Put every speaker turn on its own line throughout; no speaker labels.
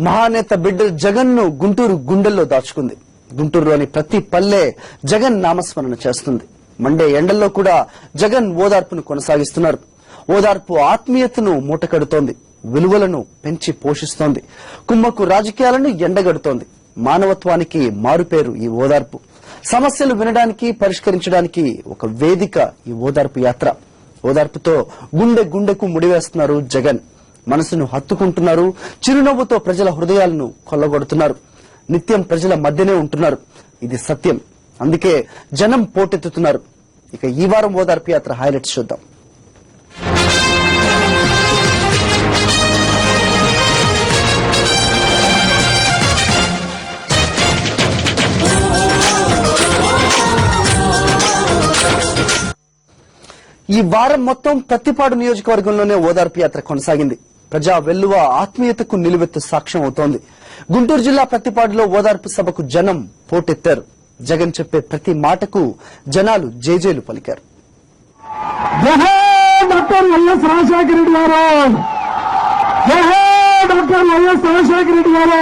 మహానేత బిడ్డ జగన్ ను గుంటూరు గుండెల్లో దాచుకుంది. గుంటూరులోని ప్రతి పల్లె జగన్ నామస్మరణ చేస్తుంది. మండే ఎండల్లో కూడా జగన్ ఓదార్పును కొనసాగిస్తున్నారు. ఓదార్పు ఆత్మీయతను మూటకడుతోంది, విలువలను పెంచి పోషిస్తోంది, కుమ్మకు రాజకీయాలను ఎండగడుతోంది. మానవత్వానికి మారుపేరు ఈ ఓదార్పు. సమస్యలు వినడానికి, పరిష్కరించడానికి ఒక వేదిక ఈ ఓదార్పు యాత్ర. ఓదార్పుతో గుండె గుండెకు ముడివేస్తున్నారు జగన్. మనసును హత్తుకుంటున్నారు, చిరునవ్వుతో ప్రజల హృదయాలను కొల్లగొడుతున్నారు. నిత్యం ప్రజల మధ్యనే ఉంటున్నారు. ఇది సత్యం. అందుకే జనం పోటెత్తుతున్నారు. ఇక ఈ వారం ఓదార్పు యాత్ర హైలైట్స్ చూద్దాం. ఈ వారం మొత్తం ప్రత్తిపాడు నియోజకవర్గంలోనే ఓదార్పు యాత్ర కొనసాగింది. ప్రజా వెల్లువ ఆత్మీయతకు నిలువెత్తు సాక్ష్యం అవుతోంది. గుంటూరు జిల్లా ప్రత్తిపాడులో ఓదార్పు సభకు జనం పోటెత్తారు. జగన్ చెప్పే ప్రతి మాటకు జనాలు జేజేలు పలికారు.
డాక్టర్ వైఎస్ రాజశేఖర రెడ్డి గారు, డాక్టర్ వైఎస్ రాజశేఖర రెడ్డి గారు.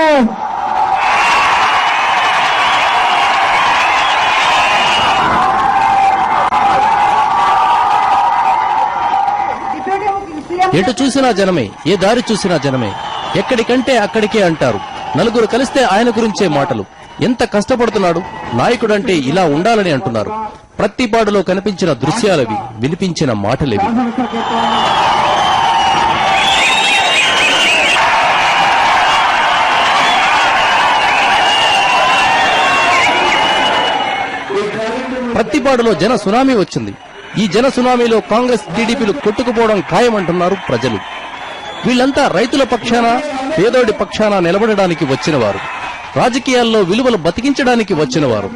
ఎటు చూసినా జనమే, ఏ దారి చూసినా జనమే. ఎక్కడికంటే అక్కడికే అంటారు. నలుగురు కలిస్తే ఆయన గురించే మాటలు. ఎంత కష్టపడుతున్నాడు నాయకుడంటే ఇలా ఉండాలని అంటున్నారు. ప్రత్తిపాడులో కనిపించిన దృశ్యాలవి, వినిపించిన మాటలేవి. ప్రత్తిపాడులో జన సునామీ వచ్చింది. ఈ జన సునామీలో కాంగ్రెస్, టీడీపీలు కొట్టుకుపోవడం ఖాయమంటున్నారు ప్రజలు. వీళ్లంతా రైతుల పక్షాన, పేదోడి పక్షాన నిలబడడానికి వచ్చినవారు. రాజకీయాల్లో విలువలు బతికించడానికి వచ్చినవారు.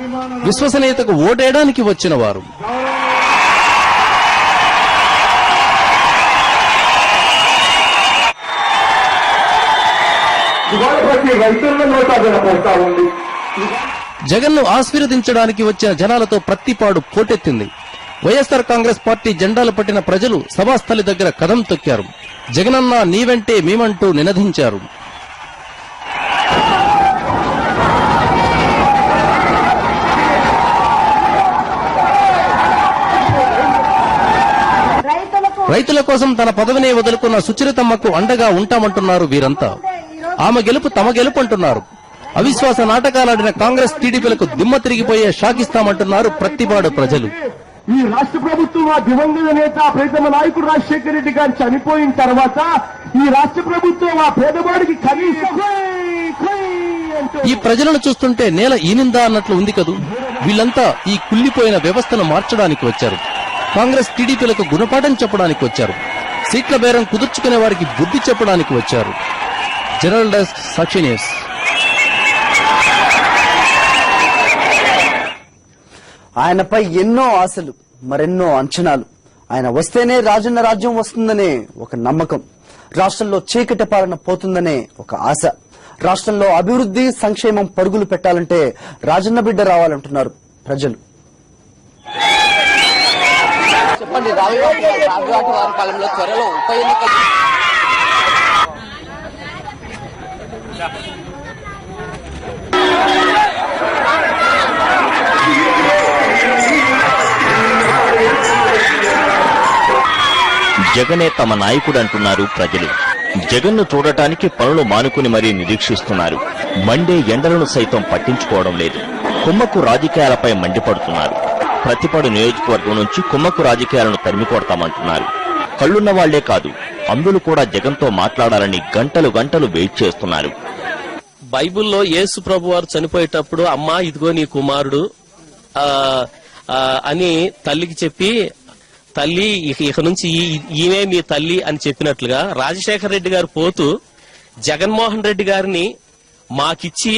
విశ్వసనీయతకు ఓటేయడానికి వచ్చినవారు. జగన్ను ఆశీర్వదించడానికి వచ్చిన జనాలతో ప్రత్తిపాడు పోటెత్తింది. వైఎస్ఆర్ కాంగ్రెస్ పార్టీ జెండాలు పట్టిన ప్రజలు సభాస్థలి దగ్గర కదం తొక్కారు. జగనన్న నీవెంటే మేమంటూ నినదించారు. రైతుల కోసం తన పదవిని వదులుకున్న సుచరితమ్మకు అండగా ఉంటామంటున్నారు వీరంతా. ఆమె గెలుపు తమ గెలుపు అంటున్నారు. అవిశ్వాస నాటకాలాడిన కాంగ్రెస్, టీడీపీలకు దిమ్మ తిరిగిపోయే షాకిస్తామంటున్నారు ప్రత్తిపాడు ప్రజలు.
ఈ రాష్ట్ర ప్రభుత్వం ఆ దివంగత నేత ప్రీతమ నాయకుడు రాజశేఖర రెడ్డి గారు చనిపోయిన తర్వాత ఈ రాష్ట్ర ప్రభుత్వం ఆ పేదవాడికి కనీసం
ఈ ప్రజలను చూస్తుంటే నేల ఈనిందా అన్నట్లు ఉంది కదూ. వీళ్లంతా ఈ కుళ్లిపోయిన వ్యవస్థను మార్చడానికి వచ్చారు. కాంగ్రెస్, టీడీపీలకు గుణపాఠం చెప్పడానికి వచ్చారు. సీట్ల బేరం కుదుర్చుకునే వారికి బుద్ధి చెప్పడానికి వచ్చారు. జనరల్ డెస్క్, సాక్షి న్యూస్.
ఆయనపై ఎన్నో ఆశలు, మరెన్నో అంచనాలు. ఆయన వస్తేనే రాజన్న రాజ్యం వస్తుందనే ఒక నమ్మకం. రాష్ట్రంలో చీకటి పాలన పోతుందనే ఒక ఆశ. రాష్ట్రంలో అభివృద్ధి, సంక్షేమం పరుగులు పెట్టాలంటే రాజన్న బిడ్డ రావాలంటున్నారు ప్రజలు.
చెప్పండి, రాజువారి కాలంలో త్వరలో ఉప ఎన్నిక
జగనే తమ నాయకుడంటున్నారు ప్రజలు. జగన్ను చూడటానికి పనులు మానుకుని మరీ నిరీక్షిస్తున్నారు. మండే ఎండలను సైతం పట్టించుకోవడం లేదు. కుమ్మకు రాజకీయాలపై మండిపడుతున్నారు. ప్రతిపాడు నియోజకవర్గం నుంచి కుమ్మకు రాజకీయాలను తరిమికొడతామంటున్నారు. కళ్లున్న వాళ్లే కాదు, అందులు కూడా జగన్తో మాట్లాడాలని గంటలు గంటలు వెయిట్ చేస్తున్నారు.
బైబిల్లో యేసు ప్రభు వారు చనిపోయేటప్పుడు అమ్మా ఇదిగో నీ కుమారుడు అని తల్లికి చెప్పి, తల్లి ఇక నుంచి ఈమె మీ తల్లి అని చెప్పినట్లుగా రాజశేఖర రెడ్డి గారు పోతూ జగన్మోహన్ రెడ్డి గారిని మాకిచ్చి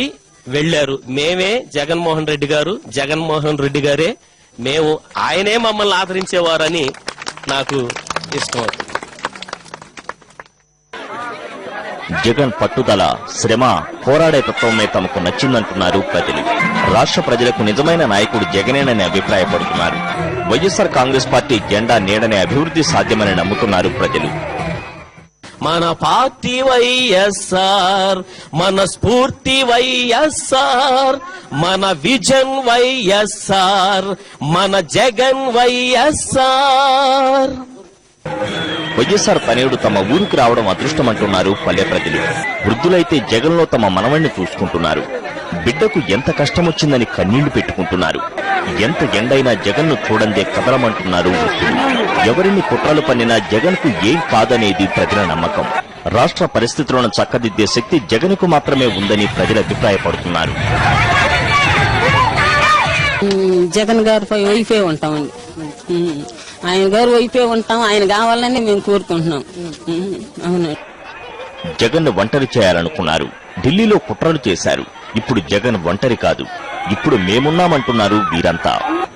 వెళ్లారు. మేమే జగన్మోహన్ రెడ్డి గారు, జగన్మోహన్ రెడ్డి గారే మేము, ఆయనే మమ్మల్ని ఆదరించేవారని నాకు ఇష్టం అవుతుంది.
జగన్ పట్టుదల, శ్రమ, పోరాడే తత్వమే తమకు నచ్చిందంటున్నారు ప్రజలు. రాష్ట్ర ప్రజలకు నిజమైన నాయకుడు జగనేనని అభిప్రాయపడుతున్నారు. వైఎస్ఆర్ కాంగ్రెస్ పార్టీ జెండా నీడనే అభివృద్ధి సాధ్యమని నమ్ముతున్నారు ప్రజలు.
మన పార్టీ వైఎస్ఆర్, మన స్ఫూర్తి వైఎస్ఆర్, మన విజన్ వైఎస్ఆర్, మన జగన్ వైఎస్ఆర్.
వైఎస్ఆర్ తనయుడు తమ ఊరికి రావడం అదృష్టమంటున్నారు పల్లె ప్రజలు. వృద్ధులైతే జగన్లో తమ మనవణ్ణి చూసుకుంటున్నారు. బిడ్డకు ఎంత కష్టమొచ్చిందని కన్నీళ్లు పెట్టుకుంటున్నారు. ఎంత ఎండైనా జగన్ను చూడందే కదలమంటున్నారు వృద్ధులు. ఎవరిని కుట్రలు పన్నినా జగన్కు ఏం కాదనేది ప్రజల నమ్మకం. రాష్ట్ర పరిస్థితులను చక్కదిద్దే శక్తి జగన్కు మాత్రమే ఉందని ప్రజలు అభిప్రాయపడుతున్నారు.
జగన్ గారి వైపే ఉంటామండి. ఆయన గారు వైపే ఉంటాం. ఆయన కావాలని మేము కోరుకుంటున్నాం. అవునండి.
జగన్ ఒంటరి చేయాలనుకున్నారు. ఢిల్లీలో కుట్రలు చేశారు. ఇప్పుడు జగన్ ఒంటరి కాదు, ఇప్పుడు మేమున్నామంటున్నారు వీరంతా.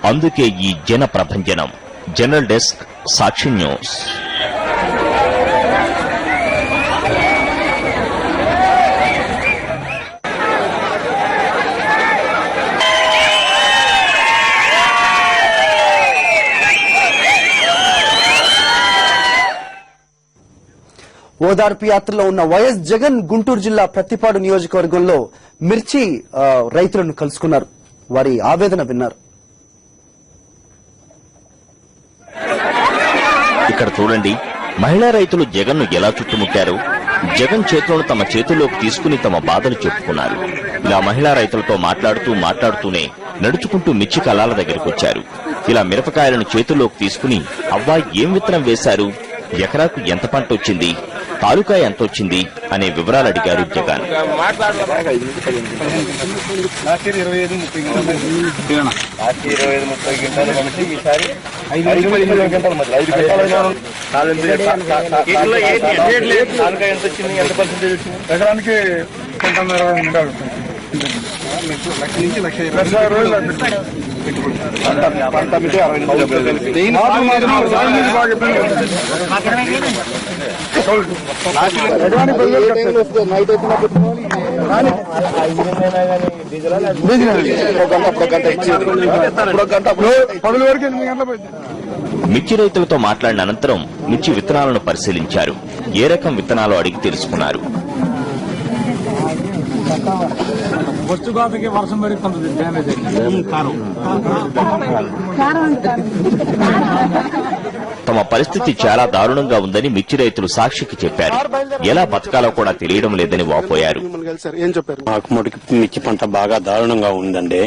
అందుకే ఈ జన ప్రభంజనం. జనరల్ డెస్క్, సాక్షి న్యూస్.
ఓదార్పు యాత్రలో ఉన్న వైఎస్ జగన్ గుంటూరు జిల్లా ప్రత్తిపాడు నియోజకవర్గంలో మిర్చి రైతులను కలుసుకున్నారు. వారి ఆవేదన విన్నారు.
ఇక్కడ చూడండి, మహిళా రైతులు జగన్ను ఎలా చుట్టుముట్టారు. జగన్ చేతులను తమ చేతుల్లోకి తీసుకుని తమ బాధలు చెప్పుకున్నారు. ఇలా మహిళా రైతులతో మాట్లాడుతూనే నడుచుకుంటూ మిర్చి కళాల దగ్గరికి వచ్చారు. ఇలా మిరపకాయలను చేతుల్లోకి తీసుకుని అవ్వా ఏం విత్తనం వేశారు, ఎకరాకు ఎంత పంట వచ్చింది, తాలూకా ఎంత వచ్చింది అనే వివరాలు అడిగారు జగన్.
ఎకరానికి 10 వరకు 8 గంటల
మిర్చి రైతులతో మాట్లాడిన అనంతరం మిర్చి విత్తనాలను పరిశీలించారు. ఏ రకం విత్తనాలు అడిగి తెలుసుకున్నారు.
వర్షం పడి కొంత డ్యామేజ్
తమ పరిస్థితి చాలా దారుణంగా ఉందని మిర్చి రైతులు సాక్షికి చెప్పారు. ఎలా బతకాలో కూడా తెలియడం లేదని వాపోయారు.
మాకు మటుకు మిర్చి పంట బాగా దారుణంగా ఉందండి.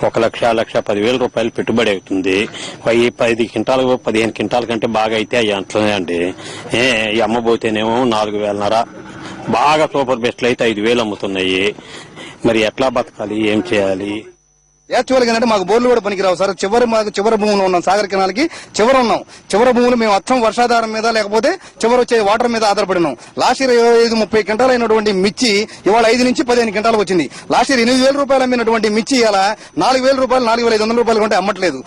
1,10,10,000 రూపాయలు పెట్టుబడి అవుతుంది. 10 క్వింటాలు 15 క్వింటాల కంటే బాగా అయితే అవి అంటనే అండి. ఈ అమ్మబోతేనేమో 4,500. బాగా సూపర్ బెస్ట్లు అయితే 5,000 అమ్ముతున్నాయి. మరి ఎట్లా బతకాలి, ఏం చేయాలి?
యాక్చువల్ గా అంటే మాకు బోర్లు కూడా పనికిరావు సార్. చివరి భూములు ఉన్నాం, సాగర్ కెనాల్కి చివరి ఉన్నాం. చివరి భూములు మేము అచ్చం వర్షాధారం మీద లేకపోతే చివరి వచ్చే వాటర్ మీద ఆధారపడినాం. లాస్ట్ ఇయర్ 25-30 క్వింటాలు అయినటువంటి మిర్చి ఇవాళ 5 నుంచి 15 క్వింటాలు వచ్చింది. లాస్ట్ ఇయర్ 8,000 రూపాయలు అమ్మినటువంటి మిర్చి ఇలా 4,000 రూపాయలు 4,500 రూపాయలు కొంటే అమ్మట్లేదు.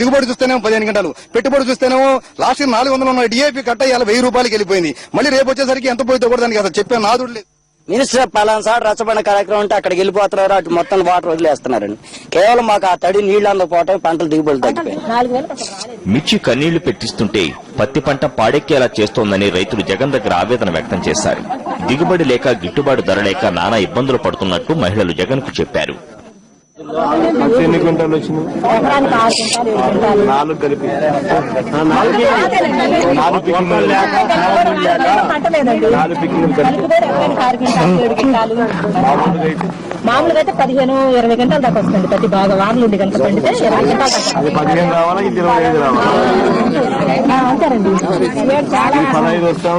దిగుబడి చూస్తేనేమో 15 క్వింటాలు, పెట్టుబడి చూస్తేనేమో లాస్ట్ ఇయర్ 400 ఉన్న డిఏపీ కట్ట ఇవాళ 1,000 రూపాయలకి వెళ్ళిపోయింది. మళ్ళీ రేపు వచ్చేసరికి ఎంత పోయితే కూడా దానికి అసలు చెప్పే నాదుడు లేదు.
మినిస్టర్ పలానా సార్ రచ్చబండ కార్యక్రమం అంటే అక్కడికి వెళ్ళిపోతున్నారు, అటు మొత్తం వాటర్ వదిలేస్తున్నారండి. కేవలం మాకు ఆ తడి నీళ్లు అందకపోవటం పంటలు దిగుబడి తగ్గిపోయి
మిర్చి కన్నీళ్లు పెట్టిస్తుంటే పత్తి పంట పాడెక్కేలా చేస్తోందని రైతులు జగన్ దగ్గర ఆవేదన వ్యక్తం చేశారు. దిగుబడి లేక గిట్టుబాటు ధర లేక నానా ఇబ్బందులు పడుతున్నట్టు మహిళలు జగన్ కు చెప్పారు.
ఎన్ని క్వింటాలు వచ్చింది? 4 కలిపి 4
మామూలుగా అయితే 15-20 గంటలు దాకా వస్తుంది. ప్రతి బాగా వానలు ఉండి కనుక పండితే 20 గంటలు
15 రావాలా, 25 రావాలా?
అంటారండి.
15 వస్తా.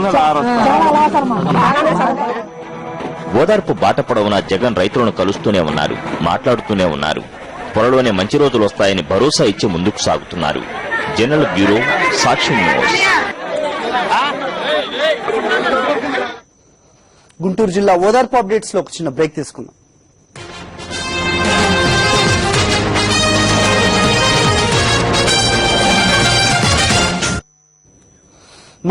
ఓదార్పు బాట పొడవునా జగన్ రైతులను కలుస్తూనే ఉన్నారు, మాట్లాడుతూనే ఉన్నారు. త్వరలోనే మంచి రోజులు వస్తాయని భరోసా ఇచ్చి ముందుకు సాగుతున్నారు. జనరల్ బ్యూరో, సాక్షి న్యూస్.
గుంటూరు జిల్లా ఓదార్పు అప్డేట్స్ లో ఒక చిన్న బ్రేక్ తీసుకుందాం.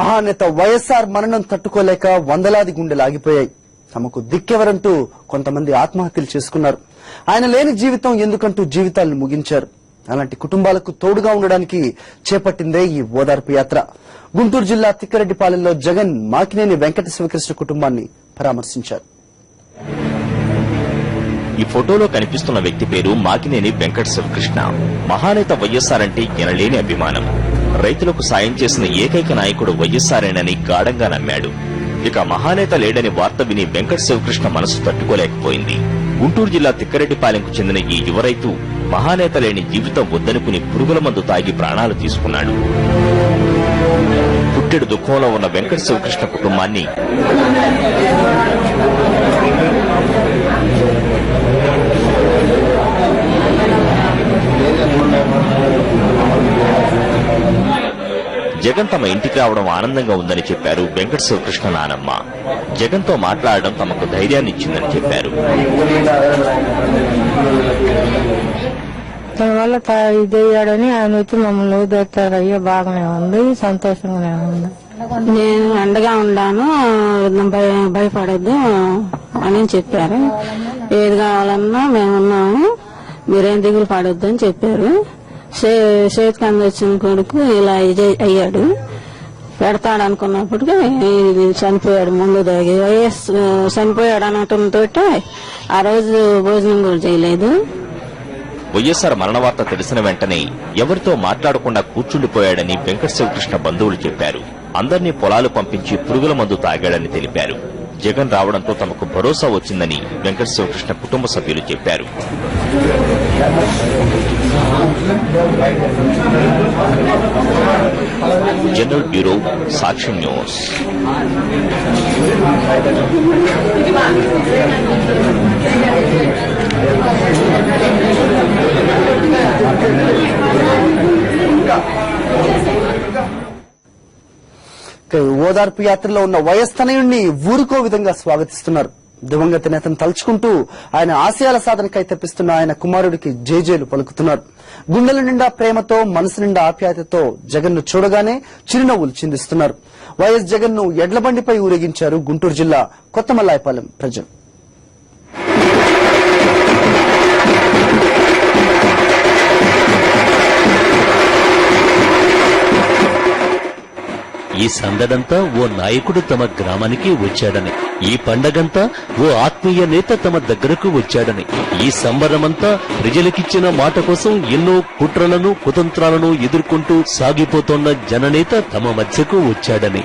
మహానేత వైఎస్ఆర్ మరణం తట్టుకోలేక వందలాది గుండెలు ఆగిపోయాయి. తమకు దిక్కెవరంటూ కొంతమంది ఆత్మహత్యలు చేసుకున్నారు. ఆయన లేని జీవితం ఎందుకంటూ జీవితాలను ముగించారు. అలాంటి కుటుంబాలకు తోడుగా ఉండడానికి చేపట్టిందే ఈ ఓదార్పు యాత్ర. గుంటూరు జిల్లా తిక్కరెడ్డిపాలెంలో జగన్ మాకినేని వెంకట శివకృష్ణ కుటుంబాన్ని పరామర్శించారు.
ఈ ఫోటోలో కనిపిస్తున్న వ్యక్తి పేరు మాకినేని వెంకట శివకృష్ణ. మహానేత వైఎస్ఆర్ అంటే ఎనలేని అభిమానం. రైతులకు సాయం చేసిన ఏకైక నాయకుడు వైఎస్ఆర్ఏనని గాఢంగా నమ్మాడు. ఇక మహానేత లేడని వార్త విని వెంకట శివకృష్ణ మనసు తట్టుకోలేకపోయింది. గుంటూరు జిల్లా తిక్కరెడ్డిపాలెంకు చెందిన ఈ యువ రైతు మహానేత లేని జీవితం వద్దనుకుని పురుగుల మందు తాగి ప్రాణాలు తీసుకున్నాడు. పుట్టెడు దుఃఖంలో ఉన్న వెంకట శివకృష్ణ కుటుంబాన్ని జగన్ తమ ఇంటికి రావడం ఆనందంగా ఉందని చెప్పారు వెంకట శివకృష్ణ నానమ్మ. జగన్ తో మాట్లాడడం తమకు ధైర్యాన్ని ఇచ్చిందని చెప్పారు.
దానివల్ల ఇదయ్యాడని ఆయన వచ్చి మమ్మల్ని ఓదార్చారు. అయ్యో బాగానే ఉంది, సంతోషంగానే ఉంది.
నేను అండగా ఉన్నాను, భయపడద్దు అని చెప్పారు. ఏది కావాలన్నా మేమున్నాము, మీరేం దిగులు పడొద్దు అని చెప్పారు. చేతికి వచ్చిన కొడుకు ఇలా అయ్యాడు. పెడతాడు అనుకున్నప్పటికీ చనిపోయాడు. ముందు దాగి చనిపోయాడు అనటంతో ఆ రోజు భోజనం కూడా చేయలేదు.
వైఎస్ఆర్ మరణ వార్త తెలిసిన వెంటనే ఎవరితో మాట్లాడకుండా కూర్చుండిపోయాడని వెంకట శివకృష్ణ బంధువులు చెప్పారు. అందర్నీ పొలాలు పంపించి పురుగుల మందు తాగాడని తెలిపారు. జగన్ రావడంతో తమకు భరోసా వచ్చిందని వెంకట శివకృష్ణ కుటుంబ సభ్యులు చెప్పారు. జనరల్ బ్యూరో, సాక్షి న్యూస్.
ఓదార్పు యాత్రలో ఉన్న వైఎస్ తనయుణ్ణి ఊరుకో విధంగా స్వాగతిస్తున్నారు. దివంగత నేతను తలుచుకుంటూ ఆయన ఆశయాల సాధనకై తెప్పిస్తున్న ఆయన కుమారుడికి జేజేలు పలుకుతున్నారు. గుండెల నిండా ప్రేమతో, మనసు నిండా ఆప్యాయతతో జగన్ ను చూడగానే చిరునవ్వులు చిందిస్తున్నారు. వైఎస్ జగన్ ను ఎడ్లబండిపై ఊరేగించారు గుంటూరు జిల్లా కొత్తమల్లాయపాలెం ప్రజలు.
ఈ సందడంతా ఓ నాయకుడు తమ గ్రామానికి వచ్చాడని, ఈ పండగంతా ఓ ఆత్మీయ నేత తమ దగ్గరకు వచ్చాడని, ఈ సంబరమంతా ప్రజలకిచ్చిన మాట కోసం ఎన్నో కుట్రలను, కుతంత్రాలను ఎదుర్కొంటూ సాగిపోతోన్న జననేత తమ మధ్యకు వచ్చాడని.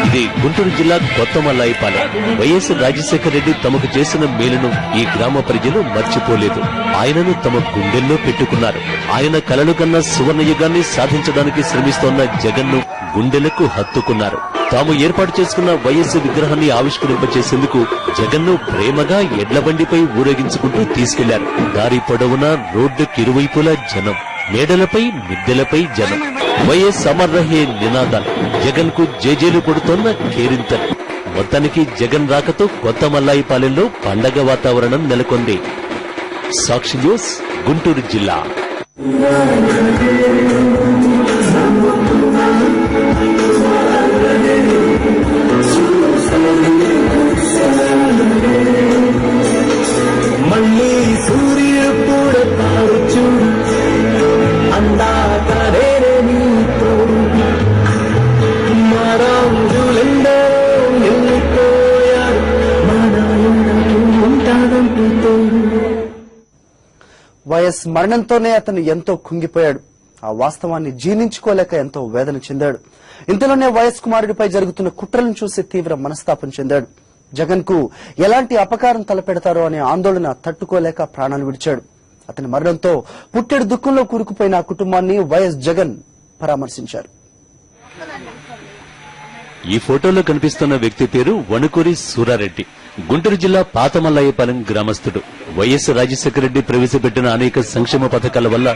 ఇది గుంటూరు జిల్లా కొత్తమల్లాయిపాలెం. వైఎస్ రాజశేఖర రెడ్డి తమకు చేసిన మేలును ఈ గ్రామ ప్రజలు మర్చిపోలేదు. ఆయనను తమ గుండెల్లో పెట్టుకున్నారు. ఆయన కలలు కన్న సువర్ణయుగాన్ని సాధించడానికి శ్రమిస్తోన్న జగన్ ను గుండెలకు హత్తుకున్నారు. తాము ఏర్పాటు చేసుకున్న వైఎస్ విగ్రహాన్ని ఆవిష్కరింపచేసేందుకు జగన్ ను ప్రేమగా ఎడ్లబండిపై ఊరేగించుకుంటూ తీసుకెళ్లారు. దారి పొడవునా రోడ్డుకిరువైపులా జనం, మేడలపై మిద్దెలపై జనం. వైఎస్ అమర్ రహే నినాదాలు, జగన్ కు జేజేలు కొడుతోన్న కేరింతలు. మొత్తానికి జగన్ రాకతో కొత్తమల్లాయిపాలెంలో పండగ వాతావరణం నెలకొంది. సాక్షి న్యూస్, గుంటూరు జిల్లా.
మళ్ళీ సూర్యుడు పుడతాడు చూడు, అందాకనే నీతో మరాజులెందరో వెళ్ళిపోయారు, మన ఉంటాడంటూ.
వైఎస్ మరణంతోనే అతను ఎంతో కుంగిపోయాడు. ఆ వాస్తవాన్ని జీర్ణించుకోలేక ఎంతో వేదన చెందాడు. ఇంతలోనే వైఎస్ కుమారుడిపై జరుగుతున్న కుట్రలను చూసి తీవ్ర మనస్తాపం చెందాడు. జగన్ కు ఎలాంటి అపకారం తలపెడతారో అనే ఆందోళన తట్టుకోలేక ప్రాణాలు విడిచాడు. అతని మరణంతో పుట్టెడు దుఃఖంలో కూరుకుపోయిన ఆ కుటుంబాన్ని వైఎస్ జగన్ పరామర్శించారు.
ఈ ఫోటోలో కనిపిస్తున్న వ్యక్తి పేరు వణుకూరి సూరారెడ్డి. గుంటూరు జిల్లా పాతమల్లాయపాలెం గ్రామస్తుడు. వైఎస్ రాజశేఖర రెడ్డి ప్రవేశపెట్టిన అనేక సంక్షేమ పథకాల వల్ల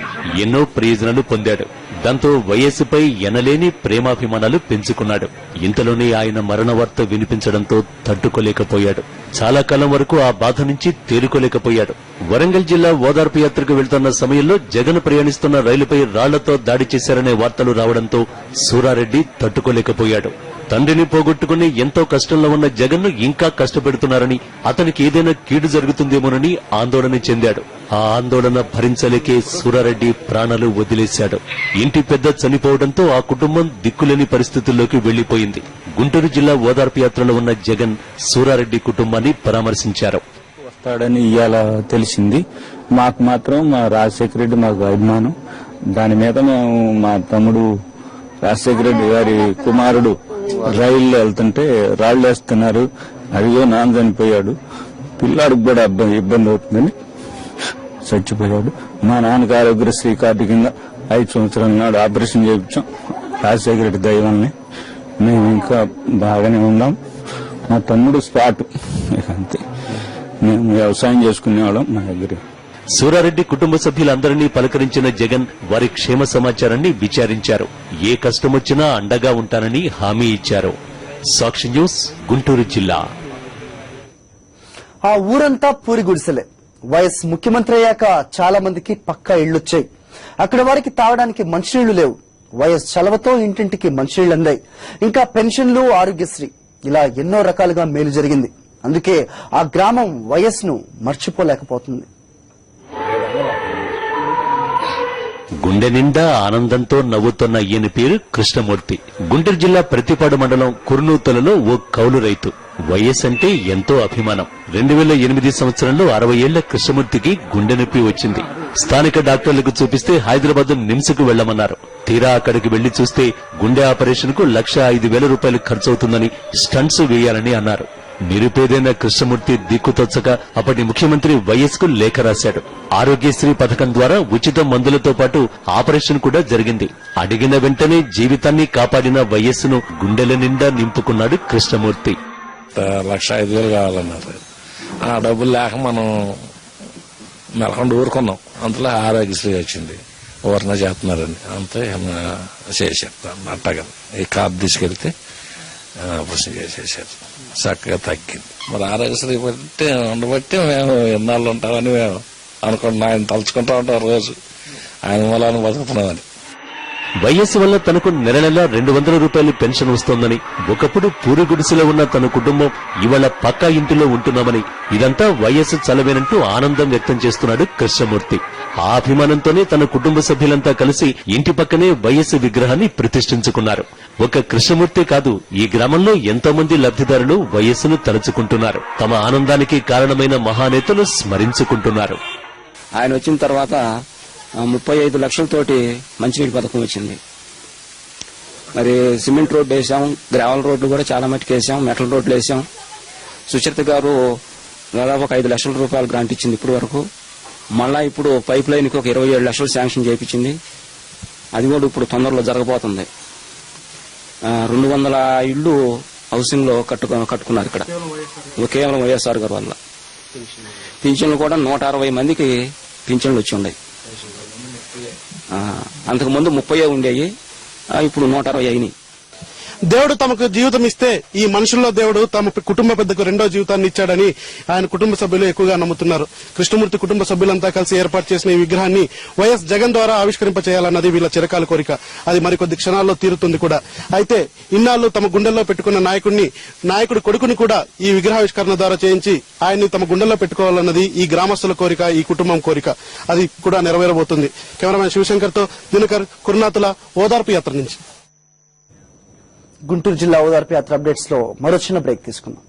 ఎన్నో ప్రయోజనాలు పొందాడు. దాంతో వైఎస్పై ఎనలేని ప్రేమాభిమానాలు పెంచుకున్నాడు. ఇంతలోనే ఆయన మరణ వార్త వినిపించడంతో తట్టుకోలేకపోయాడు. చాలా కాలం వరకు ఆ బాధ నుంచి తేరుకోలేకపోయాడు. వరంగల్ జిల్లా ఓదార్పు యాత్రకు వెళ్తున్న సమయంలో జగన్ ప్రయాణిస్తున్న రైలుపై రాళ్లతో దాడి చేశారనే వార్తలు రావడంతో సూరారెడ్డి తట్టుకోలేకపోయాడు. తండ్రిని పోగొట్టుకుని ఎంతో కష్టంలో ఉన్న జగన్ను ఇంకా కష్టపెడుతున్నారని, అతనికి ఏదైనా కీడు జరుగుతుందేమోనని ఆందోళన చెందాడు. ఆ ఆందోళన భరించలేకే సూరారెడ్డి ప్రాణాలు వదిలేశాడు. ఇంటి పెద్ద చనిపోవడంతో ఆ కుటుంబం దిక్కులేని పరిస్థితుల్లోకి వెళ్లిపోయింది. గుంటూరు జిల్లా ఓదార్పు యాత్రలో ఉన్న జగన్ సూరారెడ్డి కుటుంబాన్ని పరామర్శించారు.
వస్తాడని ఇవాళ తెలిసింది. మాకు మాత్రం మా రాజశేఖర రెడ్డి మాకు అభిమానం. దాని మీద మేము మా తమ్ముడు రాజశేఖర రెడ్డి గారి కుమారుడు రైల్లో వెళ్తుంటే రాళ్లు వేస్తున్నారు, అదిగో నాన్న చనిపోయాడు, పిల్లాడికి కూడా ఇబ్బంది అవుతుందని చచ్చిపోయాడు. మా నాన్నకి ఆరోగ్యశ్రీ కార్డు కింద 5 సంవత్సరాల నాడు ఆపరేషన్ చేయించాం. రాజశేఖర రెడ్డి దైవాన్ని మేము ఇంకా బాగానే ఉన్నాం. మా తమ్ముడు స్పాట్ అంతే. మేము వ్యవసాయం చేసుకునేవాళ్ళం మా దగ్గర.
సూరారెడ్డి కుటుంబ సభ్యులందరినీ పలకరించిన జగన్ వారి క్షేమ సమాచారాన్ని విచారించారు. ఏ కష్టమొచ్చినా అండగా ఉంటానని హామీ ఇచ్చారు. సాక్షి న్యూస్, గుంటూరు జిల్లా.
ఆ ఊరంతా పూరి గుడిసెలే. వైఎస్ ముఖ్యమంత్రి అయ్యాక చాలా మందికి పక్కా ఇళ్లొచ్చాయి. అక్కడ వారికి తాగడానికి మంచినీళ్లు లేవు. వైఎస్ చలవతో ఇంటింటికి మంచినీళ్లు అందాయి. ఇంకా పెన్షన్లు, ఆరోగ్యశ్రీ, ఇలా ఎన్నో రకాలుగా మేలు జరిగింది. అందుకే ఆ గ్రామం వైఎస్ ను మర్చిపోలేకపోతుంది.
గుండె నిండా ఆనందంతో నవ్వుతున్న ఈయన పేరు కృష్ణమూర్తి. గుంటూరు జిల్లా ప్రతిపాడు మండలం కుర్నూతలలో ఓ కౌలు రైతు. వైఎస్ అంటే ఎంతో అభిమానం. 2008 సంవత్సరంలో 60 ఏళ్ల కృష్ణమూర్తికి గుండె నొప్పి వచ్చింది. స్థానిక డాక్టర్లకు చూపిస్తే హైదరాబాద్ నిమ్స్కు వెళ్లమన్నారు. తీరా అక్కడికి వెళ్లి చూస్తే గుండె ఆపరేషన్ కు 1,05,000 రూపాయలు ఖర్చవుతుందని, స్టంట్స్ వేయాలని అన్నారు. నిరుపేదైన కృష్ణమూర్తి దిక్కుతోచక అప్పటి ముఖ్యమంత్రి వైఎస్ కు లేఖ రాశాడు. ఆరోగ్యశ్రీ పథకం ద్వారా ఉచిత మందులతో పాటు ఆపరేషన్ కూడా జరిగింది. అడిగిన వెంటనే జీవితాన్ని కాపాడిన వైఎస్ ను గుండెల నిండా నింపుకున్నాడు కృష్ణమూర్తి.
1,05,000 కావాలన్నారు. ఆ డబ్బులు లేక మనం మెలకుండా ఊరుకున్నాం. అంతలో ఆరోగ్యశ్రీ వచ్చింది. ఊరన చేస్తున్నారని అంతే చేసేస్తాను అట్టగా ఈ కార్డు తీసుకెళ్తే ఆపరేషన్ చేసేసారు. చక్కగా తగ్గింది. మరి ఆరోగ్యశ్రీ బట్టి ఉండబట్టి మేము ఎన్నాళ్ళు ఉంటామని మేము అనుకుంటున్నాం. ఆయన తలుచుకుంటా ఉంటాం రోజు, ఆయన మూలాన్ని బతుకుతున్నామని.
వైఎస్ వల్ల తనకు నెల నెల 200 రూపాయలు పెన్షన్ వస్తోందని, ఒకప్పుడు పూరి గుడిసెలో ఉన్న తన కుటుంబం ఇవాళ పక్కా ఇంటిలో ఉంటున్నామని, ఇదంతా వైఎస్ చలవేనంటూ ఆనందం వ్యక్తం చేస్తున్నాడు కృష్ణమూర్తి. ఆ అభిమానంతోనే తన కుటుంబ సభ్యులంతా కలిసి ఇంటి పక్కనే వైఎస్ విగ్రహాన్ని ప్రతిష్ఠించుకున్నారు. ఒక కృష్ణమూర్తి కాదు, ఈ గ్రామంలో ఎంతో మంది లబ్ధిదారులు వైఎస్ ను తలుచుకుంటున్నారు. తమ ఆనందానికి కారణమైన మహానేతలు స్మరించుకుంటున్నారు.
ఆయన వచ్చిన తర్వాత 35 లక్షలతోటి మంచినీటి పథకం వచ్చింది. మరి సిమెంట్ రోడ్డు వేసాం, గ్రావెల్ రోడ్లు కూడా చాలా మట్టుకు వేసాం, మెటల్ రోడ్లు వేసాం. సుచరిత గారు దాదాపు 5 లక్షల రూపాయలు గ్రాంట్ ఇచ్చింది ఇప్పటి వరకు. మళ్ళా ఇప్పుడు పైప్ లైన్ కి ఒక 27 లక్షలు శాంక్షన్ చేయించింది. అది కూడా ఇప్పుడు తొందరలో జరగబోతుంది. 200 ఇళ్లు హౌసింగ్ లో కట్టుకున్నారు ఇక్కడ, కేవలం వైఎస్ఆర్ గారి వల్ల. పింఛన్లు కూడా 160 మందికి పింఛన్లు వచ్చి ఉన్నాయి. అంతకుముందు 30 ఉండేవి, ఇప్పుడు 160 అయినాయి.
దేవుడు తమకు జీవితం ఇస్తే ఈ మనుషుల్లో దేవుడు తమ కుటుంబ పెద్దకు రెండో జీవితాన్ని ఇచ్చాడని ఆయన కుటుంబ సభ్యులు ఎక్కువగా నమ్ముతున్నారు. కృష్ణమూర్తి కుటుంబ సభ్యులంతా కలిసి ఏర్పాటు చేసిన ఈ విగ్రహాన్ని వైఎస్ జగన్ ద్వారా ఆవిష్కరింపచేయాలన్నది వీళ్ళ చిరకాల కోరిక. అది మరికొద్ది క్షణాల్లో తీరుతుంది కూడా. అయితే ఇన్నాళ్లు తమ గుండెల్లో పెట్టుకున్న నాయకుడి కొడుకుని కూడా ఈ విగ్రహావిష్కరణ ద్వారా చేయించి ఆయన్ని తమ గుండెల్లో పెట్టుకోవాలన్నది ఈ గ్రామస్తుల కోరిక, ఈ కుటుంబం కోరిక. అది కూడా నెరవేరబోతుంది. కెమెరామెన్ శివశంకర్ తో దినకర్, కుర్నాతుల, ఓదార్పు యాత్ర నుంచి.
గుంటూరు జిల్లా ఓదార్పు యాత్ర అప్డేట్స్ లో మరో చిన్న బ్రేక్ తీసుకుందాం.